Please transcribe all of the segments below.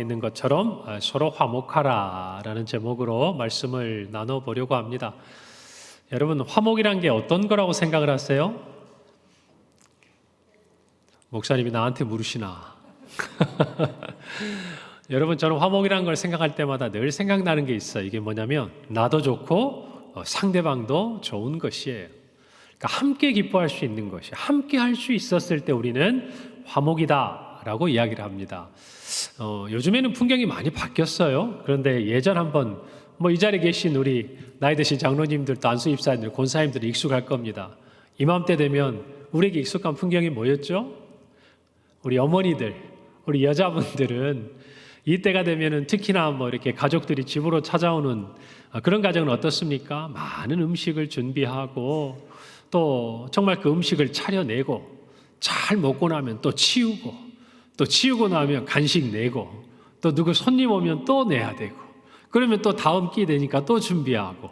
있는 것처럼 서로 화목하라라는 제목으로 말씀을 나눠보려고 합니다. 여러분, 화목이란 게 어떤 거라고 생각을 하세요? 목사님이 나한테 물으시나? 여러분, 저는 화목이란 걸 생각할 때마다 늘 생각나는 게 있어요. 이게 뭐냐면 나도 좋고 상대방도 좋은 것이에요. 그러니까 함께 기뻐할 수 있는 것이, 함께 할 수 있었을 때 우리는 화목이다라고 이야기를 합니다. 요즘에는 풍경이 많이 바뀌었어요. 그런데 예전 한번 이 자리에 계신 우리 나이 드신 장로님들도 안수 입사님들, 권사님들이 익숙할 겁니다. 이맘때 되면 우리에게 익숙한 풍경이 뭐였죠? 우리 어머니들, 우리 여자분들은 이때가 되면은 특히나 이렇게 가족들이 집으로 찾아오는 그런 가정은 어떻습니까? 많은 음식을 준비하고 또 정말 그 음식을 차려내고 잘 먹고 나면 또 치우고 또 치우고 나면 간식 내고 또 누구 손님 오면 또 내야 되고 그러면 또 다음 끼 되니까 또 준비하고.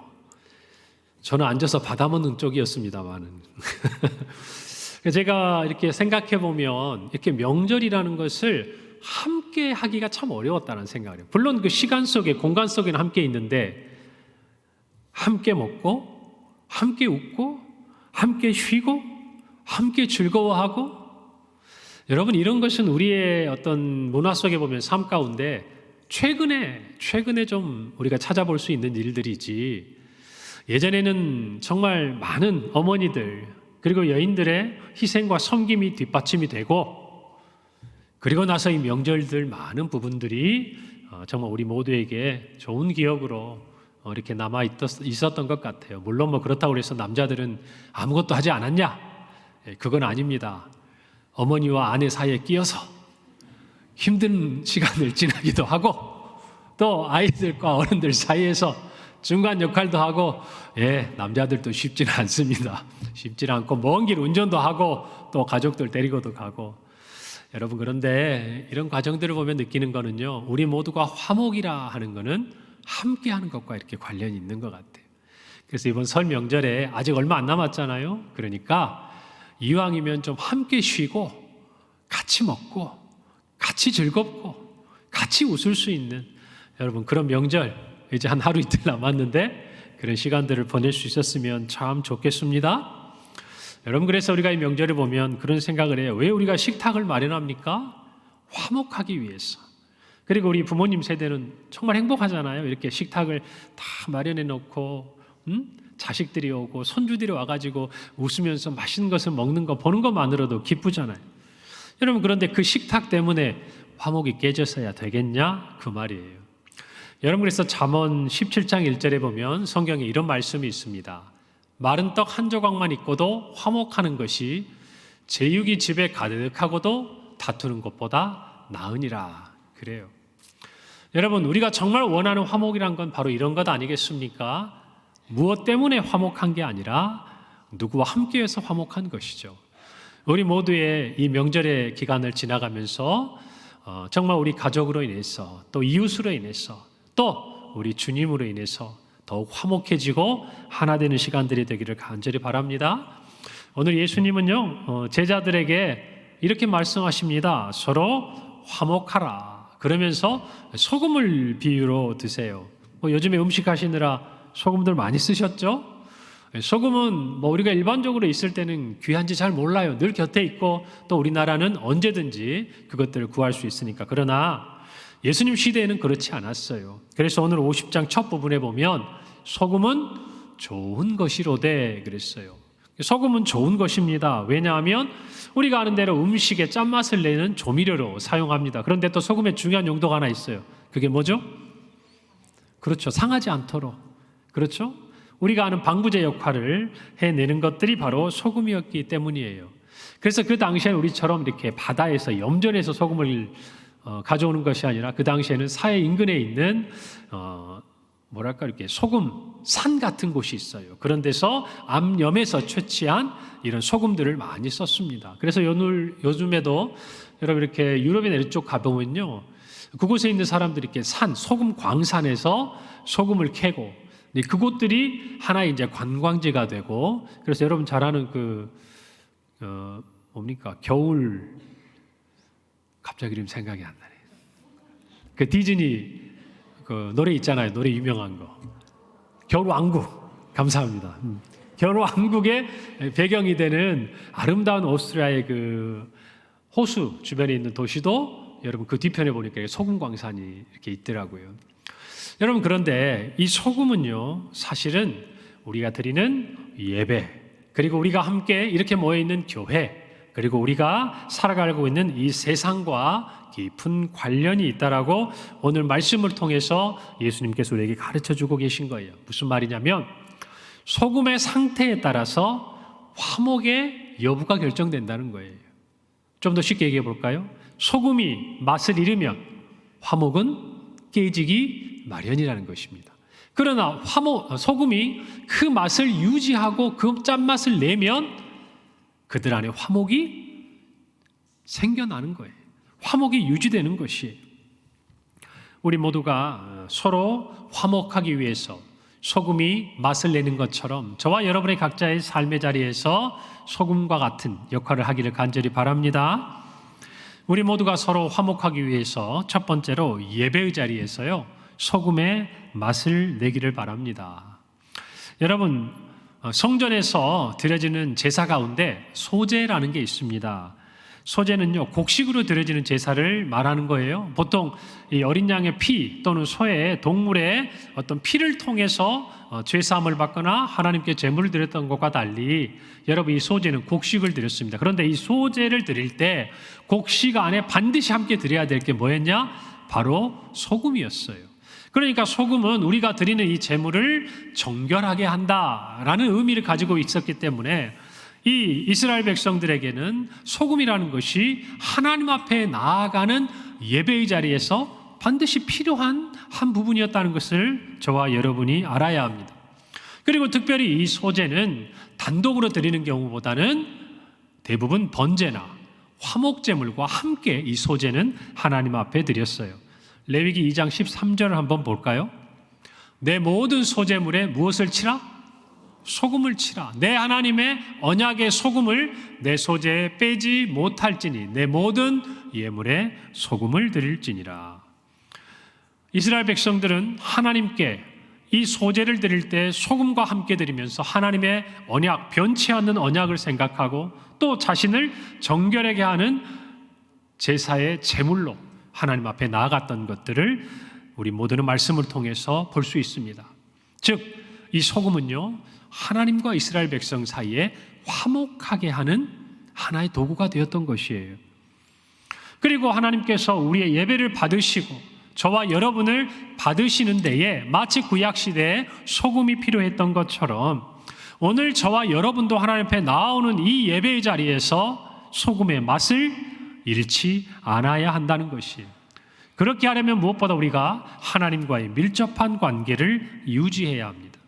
저는 앉아서 받아먹는 쪽이었습니다만은 제가 이렇게 생각해 보면 이렇게 명절이라는 것을 함께 하기가 참 어려웠다는 생각을 해요. 물론 그 시간 속에 공간 속에는 함께 있는데 함께 먹고 함께 웃고 함께 쉬고 함께 즐거워하고. 여러분, 이런 것은 우리의 어떤 문화 속에 보면 삶 가운데 최근에 좀 우리가 찾아볼 수 있는 일들이지, 예전에는 정말 많은 어머니들 그리고 여인들의 희생과 섬김이 뒷받침이 되고, 그리고 나서 이 명절들 많은 부분들이 정말 우리 모두에게 좋은 기억으로 이렇게 남아 있었던 것 같아요. 물론 그렇다고 해서 남자들은 아무것도 하지 않았냐? 그건 아닙니다. 어머니와 아내 사이에 끼어서 힘든 시간을 지나기도 하고 또 아이들과 어른들 사이에서 중간 역할도 하고, 남자들도 쉽지는 않습니다. 쉽지는 않고 먼 길 운전도 하고 또 가족들 데리고도 가고. 여러분, 그런데 이런 과정들을 보면 느끼는 거는요, 우리 모두가 화목이라 하는 거는 함께 하는 것과 이렇게 관련이 있는 것 같아요. 그래서 이번 설 명절에 아직 얼마 안 남았잖아요. 그러니까 이왕이면 좀 함께 쉬고 같이 먹고 같이 즐겁고 같이 웃을 수 있는, 여러분, 그런 명절 이제 한 하루 이틀 남았는데 그런 시간들을 보낼 수 있었으면 참 좋겠습니다. 여러분, 그래서 우리가 이 명절을 보면 그런 생각을 해요. 왜 우리가 식탁을 마련합니까? 화목하기 위해서. 그리고 우리 부모님 세대는 정말 행복하잖아요. 이렇게 식탁을 다 마련해 놓고 자식들이 오고 손주들이 와가지고 웃으면서 맛있는 것을 먹는 거 보는 것만으로도 기쁘잖아요. 여러분, 그런데 그 식탁 때문에 화목이 깨져서야 되겠냐? 그 말이에요. 여러분, 그래서 잠언 17장 1절에 보면 성경에 이런 말씀이 있습니다. 마른 떡 한 조각만 있고도 화목하는 것이 제육이 집에 가득하고도 다투는 것보다 나으니라. 그래요. 여러분, 우리가 정말 원하는 화목이란 건 바로 이런 것 아니겠습니까? 무엇 때문에 화목한 게 아니라 누구와 함께해서 화목한 것이죠. 우리 모두의 이 명절의 기간을 지나가면서 정말 우리 가족으로 인해서 또 이웃으로 인해서 또 우리 주님으로 인해서 더욱 화목해지고 하나 되는 시간들이 되기를 간절히 바랍니다. 오늘 예수님은요, 제자들에게 이렇게 말씀하십니다. 서로 화목하라. 그러면서 소금을 비유로 드세요. 요즘에 음식 하시느라 소금들 많이 쓰셨죠? 소금은 우리가 일반적으로 있을 때는 귀한지 잘 몰라요. 늘 곁에 있고 또 우리나라는 언제든지 그것들을 구할 수 있으니까. 그러나 예수님 시대에는 그렇지 않았어요. 그래서 오늘 50장 첫 부분에 보면 소금은 좋은 것이로되 그랬어요. 소금은 좋은 것입니다. 왜냐하면 우리가 아는 대로 음식에 짠맛을 내는 조미료로 사용합니다. 그런데 또 소금의 중요한 용도가 하나 있어요. 그게 뭐죠? 그렇죠. 상하지 않도록. 그렇죠? 우리가 아는 방부제 역할을 해내는 것들이 바로 소금이었기 때문이에요. 그래서 그 당시에 우리처럼 이렇게 바다에서 염전해서 소금을 가져오는 것이 아니라 그 당시에는 사해 인근에 있는 이렇게 소금 산 같은 곳이 있어요. 그런 데서 암염에서 채취한 이런 소금들을 많이 썼습니다. 그래서 요즘에도 여러분 이렇게 유럽이나 이쪽 가보면요, 그곳에 있는 사람들이 이렇게 소금 광산에서 소금을 캐고, 그곳들이 하나의 이제 관광지가 되고, 그래서 여러분 잘 아는 겨울, 갑자기 이름 생각이 안 나네. 그 디즈니 그 노래 있잖아요. 노래 유명한 거. 겨울왕국. 감사합니다. 겨울왕국의 배경이 되는 아름다운 오스트리아의 그 호수 주변에 있는 도시도 여러분 그 뒤편에 보니까 소금 광산이 이렇게 있더라고요. 여러분 그런데 이 소금은요 사실은 우리가 드리는 예배 그리고 우리가 함께 이렇게 모여 있는 교회 그리고 우리가 살아가고 있는 이 세상과 깊은 관련이 있다라고 오늘 말씀을 통해서 예수님께서 우리에게 가르쳐 주고 계신 거예요. 무슨 말이냐면 소금의 상태에 따라서 화목의 여부가 결정된다는 거예요. 좀 더 쉽게 얘기해 볼까요? 소금이 맛을 잃으면 화목은 깨지기 마련이라는 것입니다. 그러나 소금이 그 맛을 유지하고 그 짠맛을 내면 그들 안에 화목이 생겨나는 거예요. 화목이 유지되는 것이에요. 우리 모두가 서로 화목하기 위해서 소금이 맛을 내는 것처럼 저와 여러분의 각자의 삶의 자리에서 소금과 같은 역할을 하기를 간절히 바랍니다. 우리 모두가 서로 화목하기 위해서 첫 번째로 예배의 자리에서요 소금의 맛을 내기를 바랍니다. 여러분 성전에서 드려지는 제사 가운데 소제라는 게 있습니다. 소제는요 곡식으로 드려지는 제사를 말하는 거예요. 보통 이 어린 양의 피 또는 소의 동물의 어떤 피를 통해서 죄사함을 받거나 하나님께 제물을 드렸던 것과 달리 여러분 이 소제는 곡식을 드렸습니다. 그런데 이 소제를 드릴 때 곡식 안에 반드시 함께 드려야 될 게 뭐였냐? 바로 소금이었어요. 그러니까 소금은 우리가 드리는 이 제물을 정결하게 한다라는 의미를 가지고 있었기 때문에 이 이스라엘 백성들에게는 소금이라는 것이 하나님 앞에 나아가는 예배의 자리에서 반드시 필요한 한 부분이었다는 것을 저와 여러분이 알아야 합니다. 그리고 특별히 이 소제는 단독으로 드리는 경우보다는 대부분 번제나 화목제물과 함께 이 소제는 하나님 앞에 드렸어요. 레위기 2장 13절을 한번 볼까요? 내 모든 소제물에 무엇을 치라? 소금을 치라. 내 하나님의 언약의 소금을 내 소제에 빼지 못할지니 내 모든 예물에 소금을 드릴지니라. 이스라엘 백성들은 하나님께 이 소제를 드릴 때 소금과 함께 드리면서 하나님의 언약, 변치 않는 언약을 생각하고 또 자신을 정결하게 하는 제사의 제물로 하나님 앞에 나아갔던 것들을 우리 모두는 말씀을 통해서 볼 수 있습니다. 즉, 이 소금은요 하나님과 이스라엘 백성 사이에 화목하게 하는 하나의 도구가 되었던 것이에요. 그리고 하나님께서 우리의 예배를 받으시고 저와 여러분을 받으시는 데에 마치 구약시대에 소금이 필요했던 것처럼 오늘 저와 여러분도 하나님 앞에 나오는 이 예배의 자리에서 소금의 맛을 잃지 않아야 한다는 것이에요. 그렇게 하려면 무엇보다 우리가 하나님과의 밀접한 관계를 유지해야 합니다.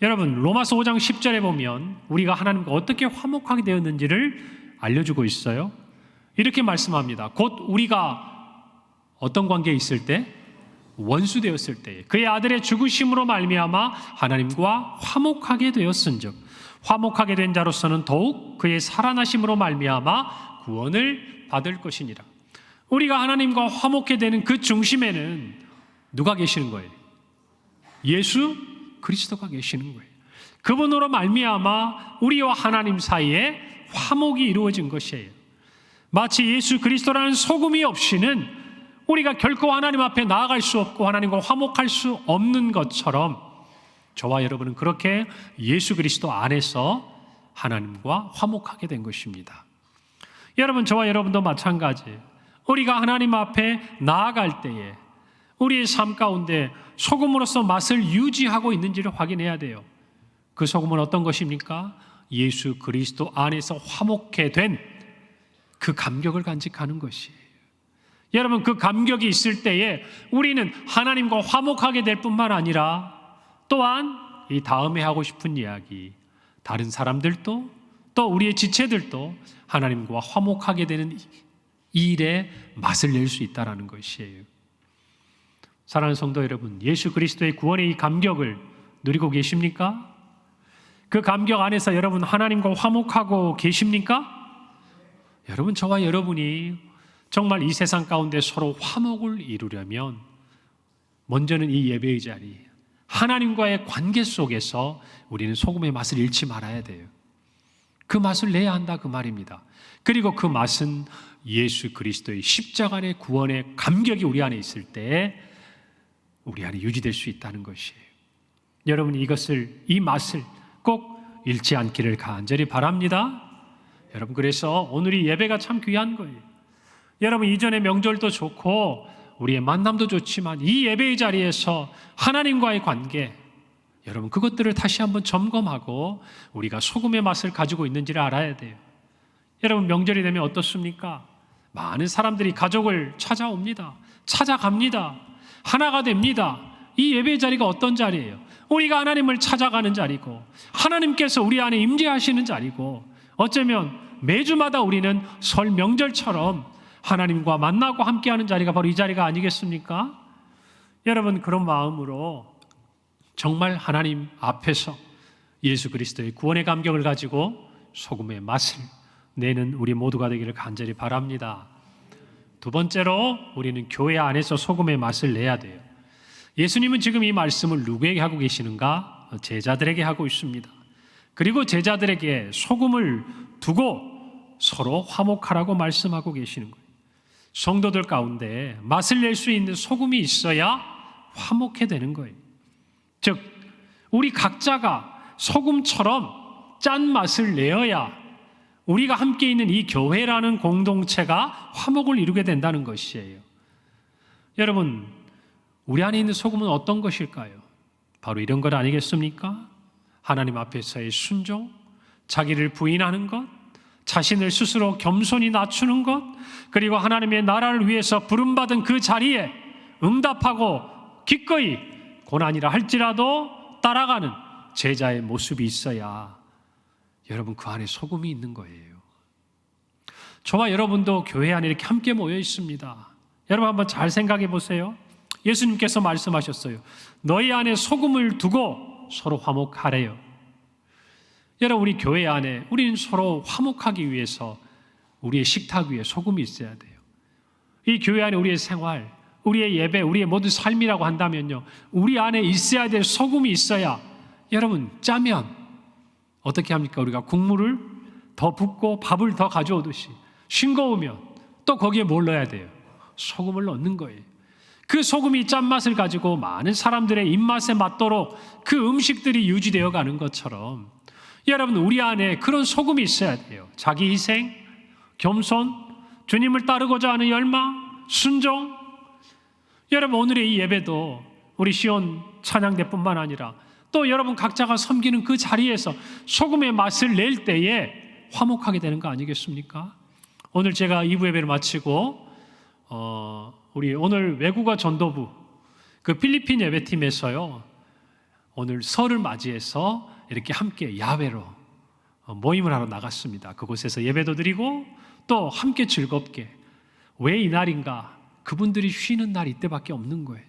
여러분 로마서 5장 10절에 보면 우리가 하나님과 어떻게 화목하게 되었는지를 알려주고 있어요. 이렇게 말씀합니다. 곧 우리가 어떤 관계에 있을 때? 원수 되었을 때 그의 아들의 죽으심으로 말미암아 하나님과 화목하게 되었은즉 화목하게 된 자로서는 더욱 그의 살아나심으로 말미암아 구원을 받을 것이니라. 우리가 하나님과 화목해 되는 그 중심에는 누가 계시는 거예요? 예수 그리스도가 계시는 거예요. 그분으로 말미암아 우리와 하나님 사이에 화목이 이루어진 것이에요. 마치 예수 그리스도라는 소금이 없이는 우리가 결코 하나님 앞에 나아갈 수 없고 하나님과 화목할 수 없는 것처럼 저와 여러분은 그렇게 예수 그리스도 안에서 하나님과 화목하게 된 것입니다. 여러분 저와 여러분도 마찬가지예요. 우리가 하나님 앞에 나아갈 때에 우리의 삶 가운데 소금으로서 맛을 유지하고 있는지를 확인해야 돼요. 그 소금은 어떤 것입니까? 예수 그리스도 안에서 화목해 된 그 감격을 간직하는 것이에요. 여러분 그 감격이 있을 때에 우리는 하나님과 화목하게 될 뿐만 아니라 또한 이 다음에 하고 싶은 이야기, 다른 사람들도 또 우리의 지체들도 하나님과 화목하게 되는 이 일에 맛을 낼 수 있다는 것이에요. 사랑하는 성도 여러분, 예수 그리스도의 구원의 이 감격을 누리고 계십니까? 그 감격 안에서 여러분 하나님과 화목하고 계십니까? 여러분 저와 여러분이 정말 이 세상 가운데 서로 화목을 이루려면 먼저는 이 예배의 자리, 하나님과의 관계 속에서 우리는 소금의 맛을 잃지 말아야 돼요. 그 맛을 내야 한다 그 말입니다. 그리고 그 맛은 예수 그리스도의 십자가의 구원의 감격이 우리 안에 있을 때 우리 안에 유지될 수 있다는 것이에요. 여러분 이 맛을 꼭 잃지 않기를 간절히 바랍니다. 여러분 그래서 오늘 이 예배가 참 귀한 거예요. 여러분 이전의 명절도 좋고 우리의 만남도 좋지만 이 예배의 자리에서 하나님과의 관계, 여러분 그것들을 다시 한번 점검하고 우리가 소금의 맛을 가지고 있는지를 알아야 돼요. 여러분 명절이 되면 어떻습니까? 많은 사람들이 가족을 찾아옵니다. 찾아갑니다. 하나가 됩니다. 이 예배의 자리가 어떤 자리예요? 우리가 하나님을 찾아가는 자리고 하나님께서 우리 안에 임재하시는 자리고 어쩌면 매주마다 우리는 설 명절처럼 하나님과 만나고 함께하는 자리가 바로 이 자리가 아니겠습니까? 여러분 그런 마음으로 정말 하나님 앞에서 예수 그리스도의 구원의 감격을 가지고 소금의 맛을 내는 우리 모두가 되기를 간절히 바랍니다. 두 번째로 우리는 교회 안에서 소금의 맛을 내야 돼요. 예수님은 지금 이 말씀을 누구에게 하고 계시는가? 제자들에게 하고 있습니다. 그리고 제자들에게 소금을 두고 서로 화목하라고 말씀하고 계시는 거예요. 성도들 가운데 맛을 낼 수 있는 소금이 있어야 화목해 되는 거예요. 즉 우리 각자가 소금처럼 짠 맛을 내어야 우리가 함께 있는 이 교회라는 공동체가 화목을 이루게 된다는 것이에요. 여러분 우리 안에 있는 소금은 어떤 것일까요? 바로 이런 것 아니겠습니까? 하나님 앞에서의 순종, 자기를 부인하는 것, 자신을 스스로 겸손히 낮추는 것, 그리고 하나님의 나라를 위해서 부름받은 그 자리에 응답하고 기꺼이 고난이라 할지라도 따라가는 제자의 모습이 있어야 여러분 그 안에 소금이 있는 거예요. 저와 여러분도 교회 안에 이렇게 함께 모여 있습니다. 여러분 한번 잘 생각해 보세요. 예수님께서 말씀하셨어요. 너희 안에 소금을 두고 서로 화목하래요. 여러분 우리 교회 안에 우리는 서로 화목하기 위해서 우리의 식탁 위에 소금이 있어야 돼요. 이 교회 안에 우리의 생활, 우리의 예배, 우리의 모든 삶이라고 한다면요, 우리 안에 있어야 될 소금이 있어야 여러분 짜면 어떻게 합니까? 우리가 국물을 더 붓고 밥을 더 가져오듯이 싱거우면 또 거기에 뭘 넣어야 돼요? 소금을 넣는 거예요. 그 소금이 짠맛을 가지고 많은 사람들의 입맛에 맞도록 그 음식들이 유지되어 가는 것처럼 여러분 우리 안에 그런 소금이 있어야 돼요. 자기 희생, 겸손, 주님을 따르고자 하는 열망, 순종. 여러분 오늘의 이 예배도 우리 시온 찬양대뿐만 아니라 또 여러분 각자가 섬기는 그 자리에서 소금의 맛을 낼 때에 화목하게 되는 거 아니겠습니까? 오늘 제가 2부 예배를 마치고 우리 오늘 외국어 전도부 그 필리핀 예배팀에서요 오늘 설을 맞이해서 이렇게 함께 야외로 모임을 하러 나갔습니다. 그곳에서 예배도 드리고 또 함께 즐겁게, 왜 이날인가? 그분들이 쉬는 날이 이때밖에 없는 거예요.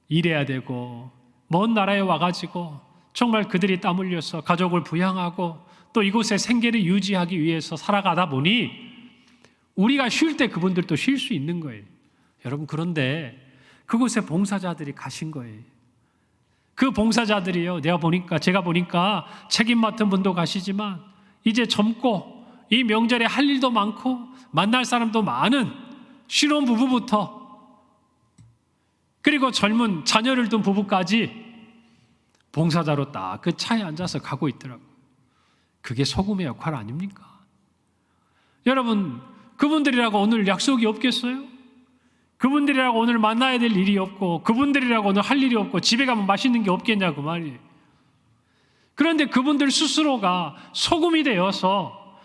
일해야 되고 먼 나라에 와가지고 정말 그들이 땀 흘려서 가족을 부양하고 또 이곳에 생계를 유지하기 위해서 살아가다 보니 우리가 쉴 때 그분들도 쉴 수 있는 거예요. 여러분 그런데 그곳에 봉사자들이 가신 거예요. 그 봉사자들이요, 제가 보니까 책임 맡은 분도 가시지만 이제 젊고 이 명절에 할 일도 많고 만날 사람도 많은 신혼부부부터 그리고 젊은 자녀를 둔 부부까지 봉사자로 딱 그 차에 앉아서 가고 있더라고요. 그게 소금의 역할 아닙니까? 여러분 그분들이라고 오늘 약속이 없겠어요? 그분들이라고 오늘 만나야 될 일이 없고 그분들이라고 오늘 할 일이 없고 집에 가면 맛있는 게 없겠냐고 말이에요. 그런데 그분들 스스로가 소금이 되어서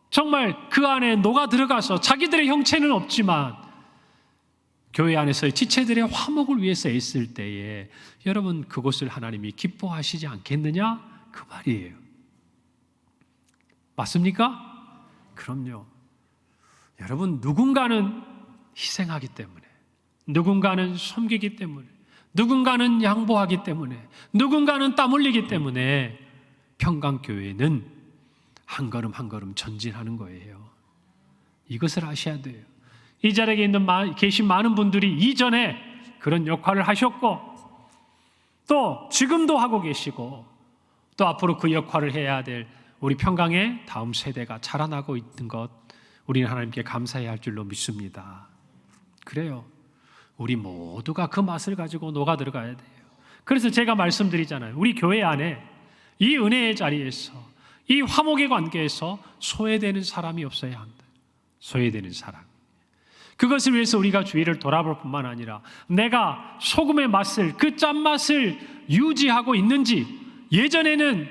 정말 그 안에 녹아 들어가서 자기들의 형체는 없지만 교회 안에서의 지체들의 화목을 위해서 애쓸 때에 여러분 그것을 하나님이 기뻐하시지 않겠느냐? 그 말이에요. 맞습니까? 그럼요. 여러분 누군가는 희생하기 때문에, 누군가는 섬기기 때문에, 누군가는 양보하기 때문에, 누군가는 땀 흘리기 때문에 평강교회는 한 걸음 한 걸음 전진하는 거예요. 이것을 아셔야 돼요. 이 자리에 계신 많은 분들이 이전에 그런 역할을 하셨고 또 지금도 하고 계시고 또 앞으로 그 역할을 해야 될 우리 평강의 다음 세대가 자라나고 있는 것 우리는 하나님께 감사해야 할 줄로 믿습니다. 그래요. 우리 모두가 그 맛을 가지고 녹아 들어가야 돼요. 그래서 제가 말씀드리잖아요. 우리 교회 안에 이 은혜의 자리에서 이 화목의 관계에서 소외되는 사람이 없어야 한다. 소외되는 사람. 그것을 위해서 우리가 주위를 돌아볼 뿐만 아니라 내가 소금의 맛을, 그 짠맛을 유지하고 있는지, 예전에는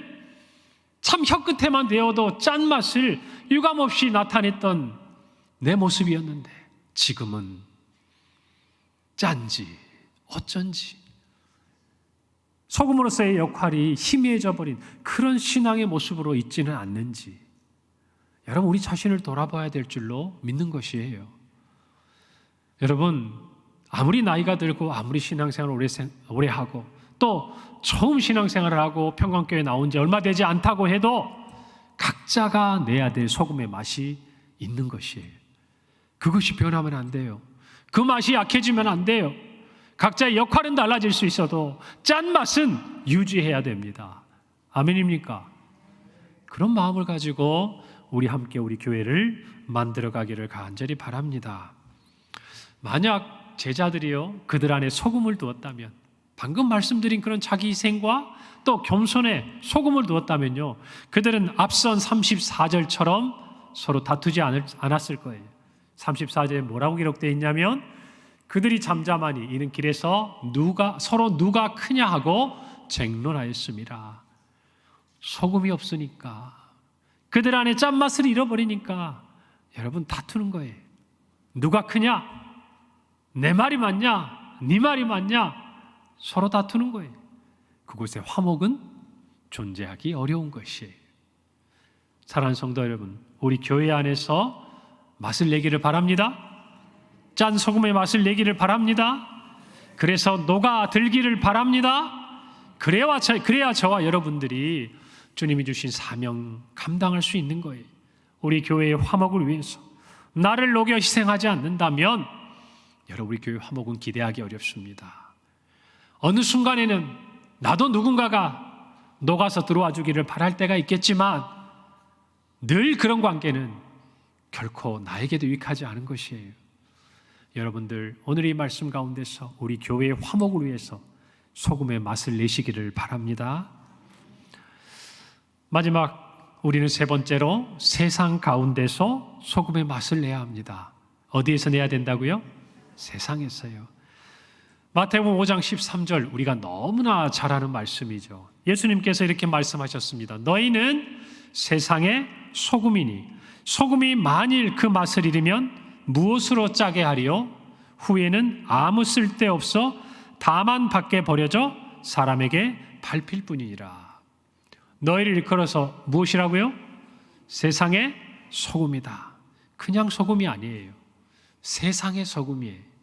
참 혀끝에만 대어도 짠맛을 유감없이 나타냈던 내 모습이었는데 지금은 짠지 어쩐지 소금으로서의 역할이 희미해져 버린 그런 신앙의 모습으로 있지는 않는지 여러분 우리 자신을 돌아봐야 될 줄로 믿는 것이에요. 여러분 아무리 나이가 들고 아무리 신앙생활을 오래 하고 또 처음 신앙생활을 하고 평강교회 나온 지 얼마 되지 않다고 해도 각자가 내야 될 소금의 맛이 있는 것이에요. 그것이 변하면 안 돼요. 그 맛이 약해지면 안 돼요. 각자의 역할은 달라질 수 있어도 짠맛은 유지해야 됩니다. 아멘입니까? 그런 마음을 가지고 우리 함께 우리 교회를 만들어가기를 간절히 바랍니다. 만약 제자들이요 그들 안에 소금을 두었다면 방금 말씀드린 그런 자기 희생과 또 겸손에 소금을 두었다면요 그들은 앞선 34절처럼 서로 다투지 않았을 거예요. 34절에 뭐라고 기록되어 있냐면 그들이 잠잠하니 이는 길에서 서로 누가 크냐 하고 쟁론하였습니다. 소금이 없으니까 그들 안에 짠맛을 잃어버리니까 여러분 다투는 거예요. 누가 크냐? 내 말이 맞냐? 네 말이 맞냐? 서로 다투는 거예요. 그곳에 화목은 존재하기 어려운 것이에요. 사랑하는 성도 여러분, 우리 교회 안에서 맛을 내기를 바랍니다. 짠 소금의 맛을 내기를 바랍니다. 그래서 녹아 들기를 바랍니다. 그래야 저와 여러분들이 주님이 주신 사명 감당할 수 있는 거예요. 우리 교회의 화목을 위해서 나를 녹여 희생하지 않는다면 여러분 우리 교회 화목은 기대하기 어렵습니다. 어느 순간에는 나도 누군가가 녹아서 들어와 주기를 바랄 때가 있겠지만 늘 그런 관계는 결코 나에게도 유익하지 않은 것이에요. 여러분들 오늘 이 말씀 가운데서 우리 교회의 화목을 위해서 소금의 맛을 내시기를 바랍니다. 마지막 우리는 세 번째로 세상 가운데서 소금의 맛을 내야 합니다. 어디에서 내야 된다고요? 세상에서요. 마태복음 5장 13절 우리가 너무나 잘 아는 말씀이죠. 예수님께서 이렇게 말씀하셨습니다. 너희는 세상의 소금이니 소금이 만일 그 맛을 잃으면 무엇으로 짜게 하리요? 후에는 아무 쓸데없어 다만 밖에 버려져 사람에게 밟힐 뿐이니라. 너희를 일컬어서 무엇이라고요? 세상의 소금이다. 그냥 소금이 아니에요. 세상의 소금이에요.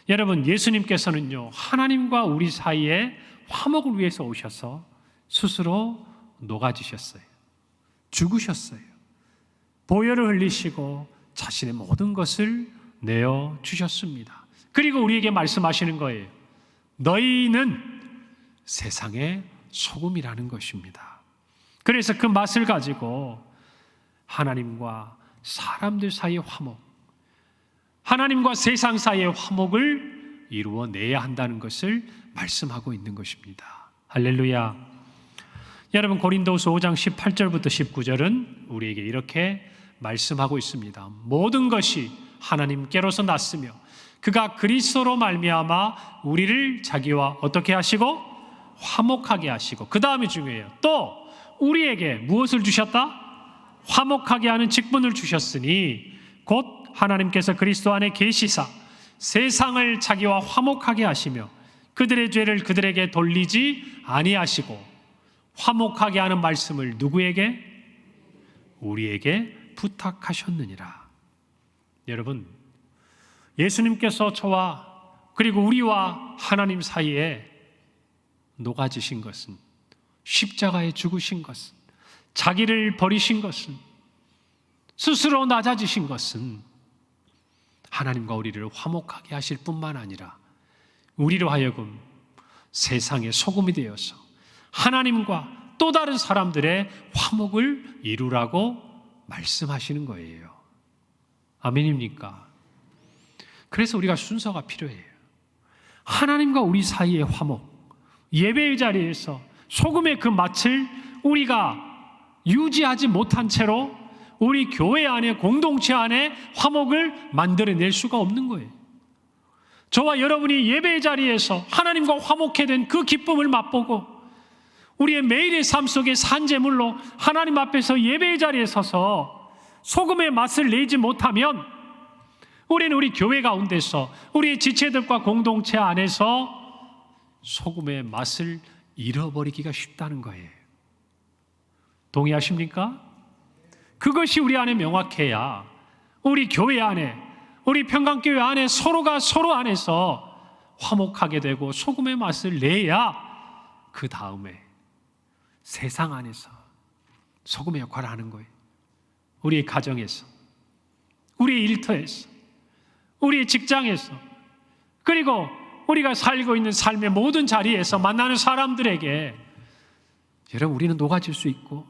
여러분 예수님께서는요 하나님과 우리 사이에 화목을 위해서 오셔서 스스로 녹아지셨어요. 죽으셨어요. 보혈을 흘리시고 자신의 모든 것을 내어주셨습니다. 그리고 우리에게 말씀하시는 거예요. 너희는 세상의 소금이라는 것입니다. 그래서 그 맛을 가지고 하나님과 사람들 사이의 화목, 하나님과 세상 사이의 화목을 이루어내야 한다는 것을 말씀하고 있는 것입니다. 할렐루야. 여러분 고린도후서 5장 18절부터 19절은 우리에게 이렇게 말씀하고 있습니다. 모든 것이 하나님께로서 났으며 그가 그리스도로 말미암아 우리를 자기와 어떻게 하시고 화목하게 하시고 그 다음이 중요해요. 또 우리에게 무엇을 주셨다? 화목하게 하는 직분을 주셨으니 곧 하나님께서 그리스도 안에 계시사 세상을 자기와 화목하게 하시며 그들의 죄를 그들에게 돌리지 아니하시고 화목하게 하는 말씀을 누구에게? 우리에게 부탁하셨느니라. 여러분 예수님께서 저와 그리고 우리와 하나님 사이에 녹아지신 것은 십자가에 죽으신 것은 자기를 버리신 것은 스스로 낮아지신 것은 하나님과 우리를 화목하게 하실 뿐만 아니라 우리로 하여금 세상의 소금이 되어서 하나님과 또 다른 사람들의 화목을 이루라고 말씀하시는 거예요. 아멘입니까? 그래서 우리가 순서가 필요해요. 하나님과 우리 사이의 화목, 예배의 자리에서 소금의 그 맛을 우리가 유지하지 못한 채로 우리 교회 안에, 공동체 안에 화목을 만들어낼 수가 없는 거예요. 저와 여러분이 예배의 자리에서 하나님과 화목해 된 그 기쁨을 맛보고 우리의 매일의 삶 속에 산제물로 하나님 앞에서 예배의 자리에 서서 소금의 맛을 내지 못하면 우리는 우리 교회 가운데서 우리의 지체들과 공동체 안에서 소금의 맛을 잃어버리기가 쉽다는 거예요. 동의하십니까? 그것이 우리 안에 명확해야 우리 교회 안에, 우리 평강교회 안에 서로가 서로 안에서 화목하게 되고 소금의 맛을 내야 그 다음에 세상 안에서 소금의 역할을 하는 거예요. 우리의 가정에서, 우리의 일터에서, 우리의 직장에서, 그리고 우리가 살고 있는 삶의 모든 자리에서 만나는 사람들에게 여러분, 우리는 녹아질 수 있고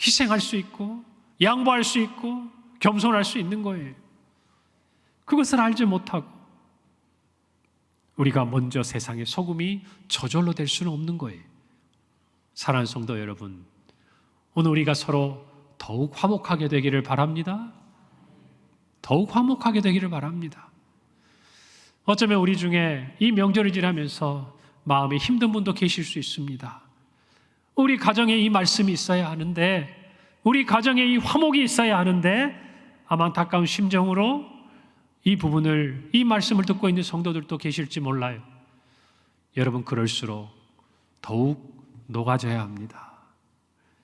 희생할 수 있고 양보할 수 있고 겸손할 수 있는 거예요. 그것을 알지 못하고 우리가 먼저 세상의 소금이 저절로 될 수는 없는 거예요. 사랑하는 성도 여러분, 오늘 우리가 서로 더욱 화목하게 되기를 바랍니다. 더욱 화목하게 되기를 바랍니다. 어쩌면 우리 중에 이 명절을 지나면서 마음이 힘든 분도 계실 수 있습니다. 우리 가정에 이 말씀이 있어야 하는데, 우리 가정에 이 화목이 있어야 하는데 아마 안타까운 심정으로 이 부분을, 이 말씀을 듣고 있는 성도들도 계실지 몰라요. 여러분, 그럴수록 더욱 녹아져야 합니다.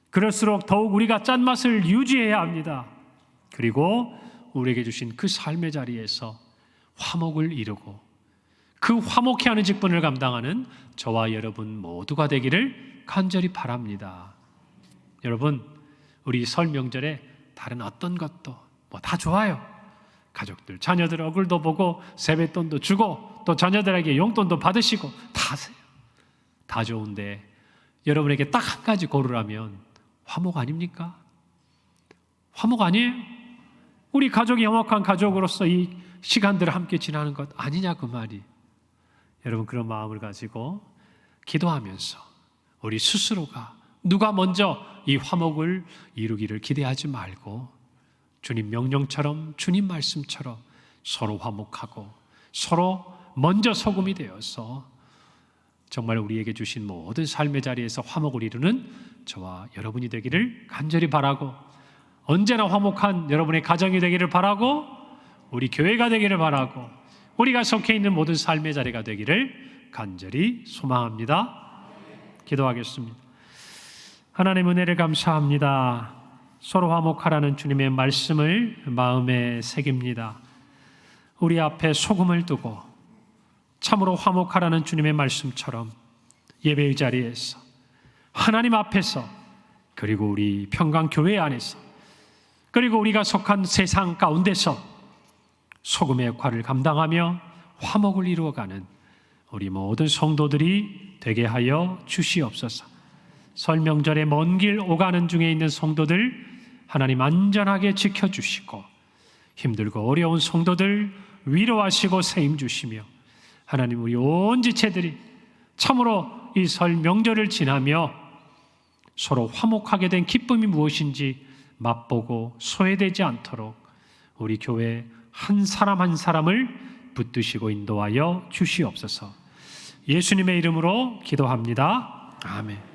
그럴수록 더욱 우리가 짠맛을 유지해야 합니다. 그리고 우리에게 주신 그 삶의 자리에서 화목을 이루고 그 화목해 하는 직분을 감당하는 저와 여러분 모두가 되기를 간절히 바랍니다. 여러분, 우리 설 명절에 다른 어떤 것도 뭐 다 좋아요. 가족들, 자녀들 얼굴도 보고 세뱃돈도 주고 또 자녀들에게 용돈도 받으시고 다 하세요. 다 좋은데 여러분에게 딱 한 가지 고르라면 화목 아닙니까? 화목 아니에요? 우리 가족이 화목한 가족으로서 이 시간들을 함께 지나는 것 아니냐 그 말이. 여러분, 그런 마음을 가지고 기도하면서 우리 스스로가 누가 먼저 이 화목을 이루기를 기대하지 말고 주님 명령처럼, 주님 말씀처럼 서로 화목하고 서로 먼저 소금이 되어서 정말 우리에게 주신 모든 삶의 자리에서 화목을 이루는 저와 여러분이 되기를 간절히 바라고, 언제나 화목한 여러분의 가정이 되기를 바라고, 우리 교회가 되기를 바라고, 우리가 속해 있는 모든 삶의 자리가 되기를 간절히 소망합니다. 기도하겠습니다. 하나님, 은혜를 감사합니다. 서로 화목하라는 주님의 말씀을 마음에 새깁니다. 우리 앞에 소금을 두고 참으로 화목하라는 주님의 말씀처럼 예배의 자리에서, 하나님 앞에서, 그리고 우리 평강교회 안에서, 그리고 우리가 속한 세상 가운데서 소금의 역할을 감당하며 화목을 이루어가는 우리 모든 성도들이 되게 하여 주시옵소서. 설 명절에 먼 길 오가는 중에 있는 성도들 하나님 안전하게 지켜주시고, 힘들고 어려운 성도들 위로하시고 세임 주시며, 하나님 우리 온 지체들이 참으로 이 설 명절을 지나며 서로 화목하게 된 기쁨이 무엇인지 맛보고 소외되지 않도록 우리 교회 한 사람 한 사람을 붙드시고 인도하여 주시옵소서. 예수님의 이름으로 기도합니다. 아멘.